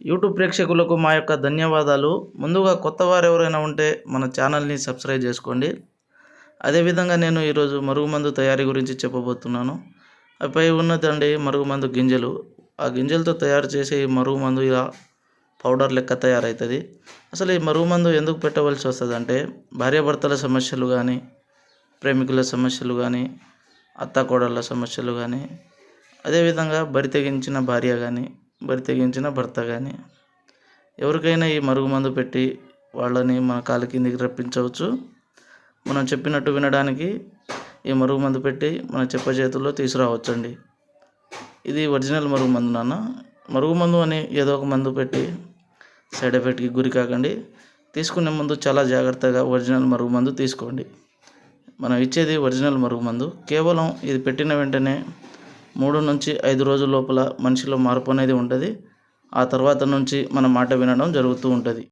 YouTube ప్రేక్షకులకు మా యొక్క ధన్యవాదాలు. ముందుగా కొత్త వారు ఎవరైనా ఉంటే మన ఛానల్ని సబ్స్క్రైబ్ చేసుకోండి. అదేవిధంగా నేను ఈరోజు మరుగుమందు తయారీ గురించి చెప్పబోతున్నాను. పై ఉన్నదండి మరుగుమందు గింజలు. ఆ గింజలతో తయారు చేసే ఈ మరుగుమందు ఇలా పౌడర్ లెక్క తయారవుతుంది. అసలు ఈ మరుగుమందు ఎందుకు పెట్టవలసి వస్తుందంటే, భార్యాభర్తల సమస్యలు కానీ, ప్రేమికుల సమస్యలు కానీ, అత్తాకోడళ్ళ సమస్యలు కానీ, అదేవిధంగా బరి తెగించిన భార్య కానీ, బరి తెగించిన భర్త కానీ, ఎవరికైనా ఈ మరుగుమందు పెట్టి వాళ్ళని మన కాళ్ళ కిందికి రప్పించవచ్చు. మనం చెప్పినట్టు వినడానికి ఈ మరుగుమందు పెట్టి మన చెప్ప చేతుల్లో తీసుకురావచ్చండి. ఇది ఒరిజినల్ మరుగుమందు నాన్న. మరుగుమందు అని ఏదో ఒక మందు పెట్టి సైడ్ ఎఫెక్ట్కి గురి కాకండి. తీసుకునే ముందు చాలా జాగ్రత్తగా ఒరిజినల్ మరుగుమందు తీసుకోండి. మనం ఇచ్చేది ఒరిజినల్ మరుగుమందు. కేవలం ఇది పెట్టిన వెంటనే 3 నుంచి 5 రోజుల లోపల మనిషిలో మార్పు అనేది ఉంటుంది. ఆ తర్వాత నుంచి మన మాట వినడం జరుగుతూ ఉంటుంది.